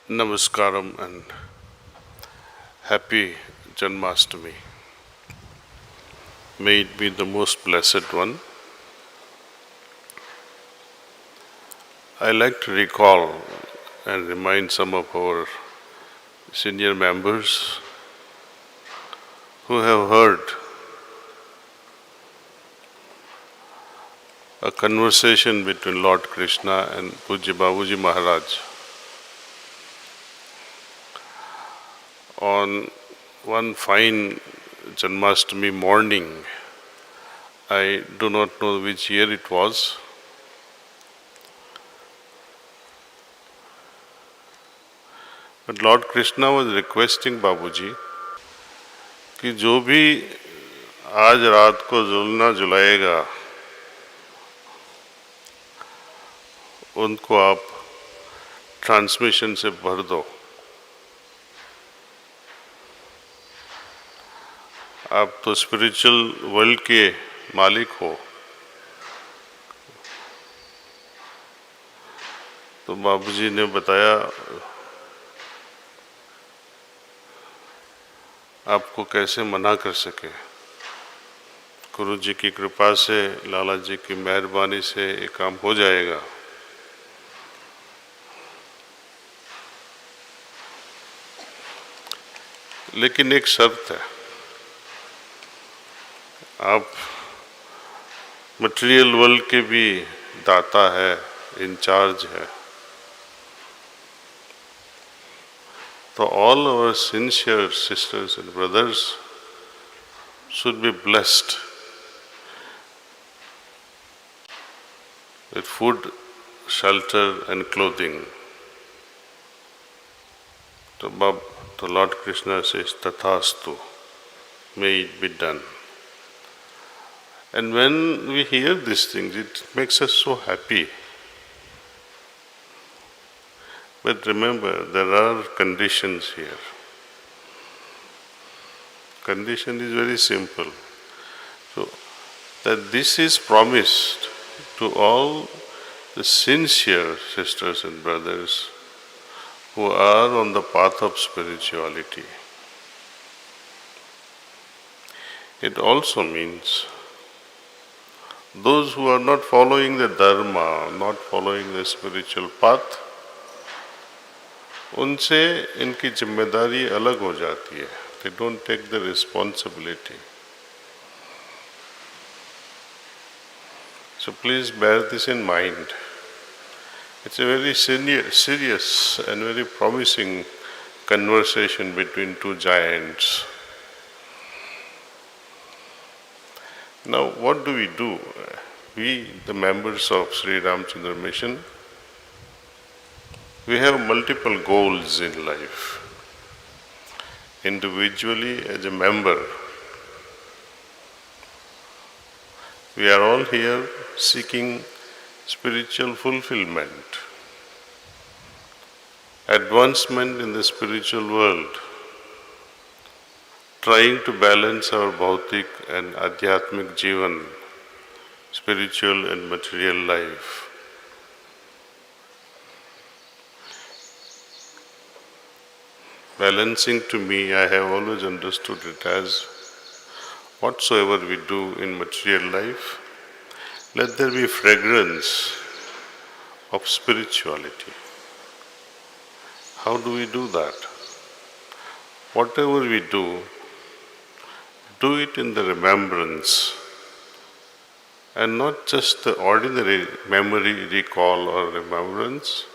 Namaskaram and happy Janmashtami. May it be the most blessed one. I like to recall and remind some of our senior members who have heard a conversation between Lord Krishna and Pujya Babuji Maharaj on one fine Janmashtami morning. I do not know which year it was. But Lord Krishna was requesting Babuji कि जो भी आज रात को जुलना जुलाएगा उनको आप transmission से भर दो। आप तो स्पिरिचुअल वर्ल्ड के मालिक हो। तो बाबूजी ने बताया आपको कैसे मना कर सके। गुरु जी की कृपा से, लाला जी की मेहरबानी से ये काम हो जाएगा। लेकिन एक शर्त है, आप मटेरियल वर्ल्ड के भी दाता है, इंचार्ज है। So all our sincere sisters and brothers should be blessed with food, shelter and clothing. So Lord Krishna says, Tathastu, may it be done. And when we hear these things, it makes us so happy. But remember, there are conditions here. Condition is very simple. So, that this is promised to all the sincere sisters and brothers who are on the path of spirituality. It also means those who are not following the dharma, not following the spiritual path, उनसे इनकी जिम्मेदारी अलग हो जाती है. They don't take the responsibility. So please bear this in mind. It's a very serious and very promising conversation between two giants. Now what do? We, the members of Sri Ramchandra Mission, we have multiple goals in life. Individually, as a member, we are all here seeking spiritual fulfillment, advancement in the spiritual world, trying to balance our bhautik and adhyatmik jivan, spiritual and material life. Balancing, to me, I have always understood it as whatsoever we do in material life, let there be fragrance of spirituality. How do we do that? Whatever we do it in the remembrance and not just the ordinary memory, recall or remembrance,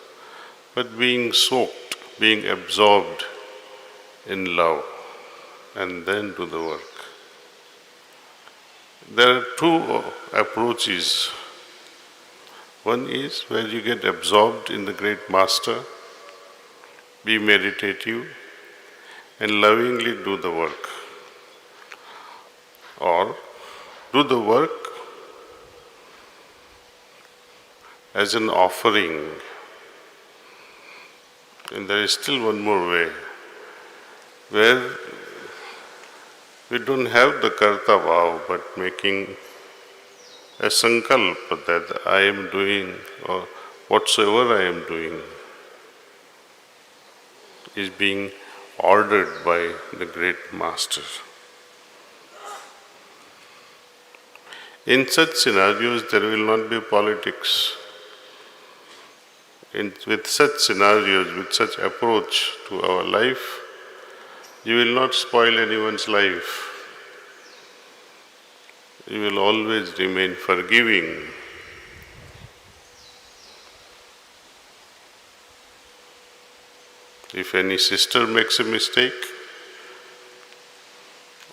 but being soaked, being absorbed in love, and then do the work. There are two approaches. One is where you get absorbed in the great master, be meditative, and lovingly do the work. Or do the work as an offering. And there is still one more way, where we don't have the karta bhav, but making a sankalpa that I am doing or whatsoever I am doing is being ordered by the great master. In such scenarios, there will not be politics. With such scenarios, with such approach to our life, you will not spoil anyone's life. You will always remain forgiving. If any sister makes a mistake,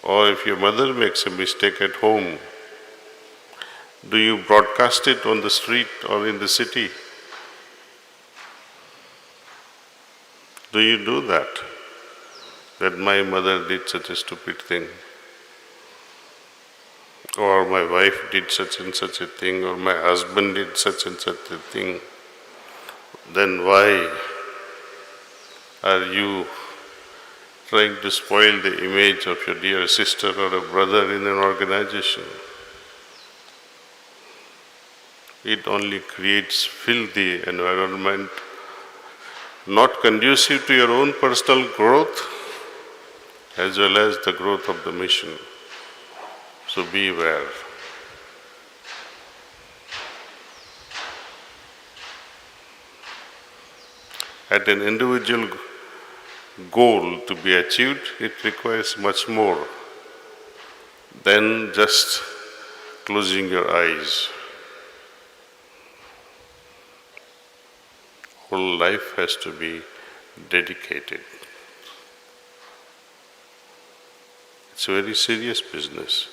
or if your mother makes a mistake at home, do you broadcast it on the street or in the city? Do you do that? That my mother did such a stupid thing, or my wife did such and such a thing, or my husband did such and such a thing. Then why are you trying to spoil the image of your dear sister or a brother in an organization? It only creates filthy environment, not conducive to your own personal growth as well as the growth of the mission. So beware. At an individual goal to be achieved, it requires much more than just closing your eyes. Whole life has to be dedicated. It's a very serious business.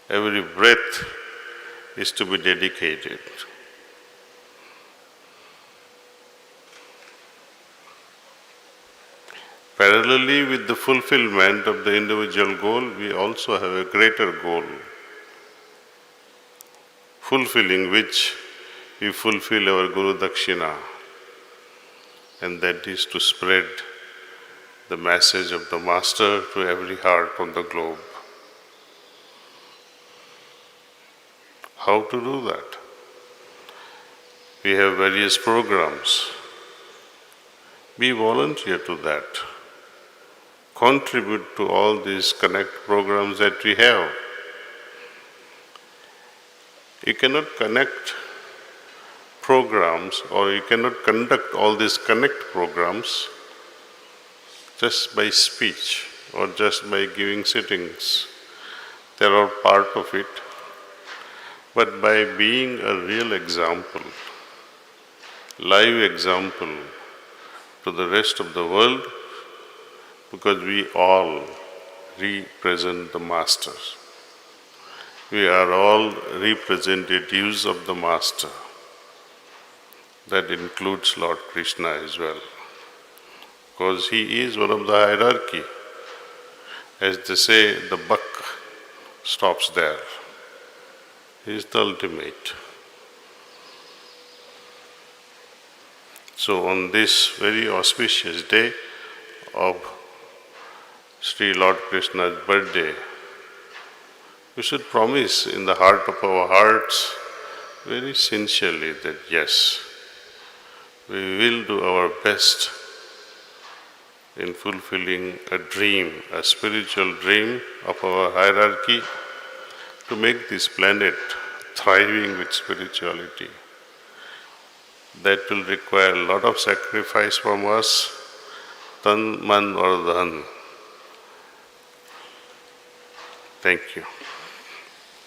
Every breath is to be dedicated. Parallelly with the fulfillment of the individual goal, we also have a greater goal, fulfilling which we fulfill our Guru Dakshina, and that is to spread the message of the Master to every heart on the globe. How to do that? We have various programs. Be volunteer to that. Contribute to all these connect programs that we have. You cannot connect programs, or you cannot conduct all these connect programs just by speech or just by giving sittings. They are part of it. But by being a real example, live example to the rest of the world, because we all represent the Master. We are all representatives of the Master. That includes Lord Krishna as well, because he is one of the hierarchy. As they say, the buck stops there. He is the ultimate. So on this very auspicious day of Sri Lord Krishna's birthday, we should promise in the heart of our hearts very sincerely that yes, we will do our best in fulfilling a dream, a spiritual dream of our hierarchy, to make this planet thriving with spirituality. That will require a lot of sacrifice from us, tan, man or dhan. Thank you.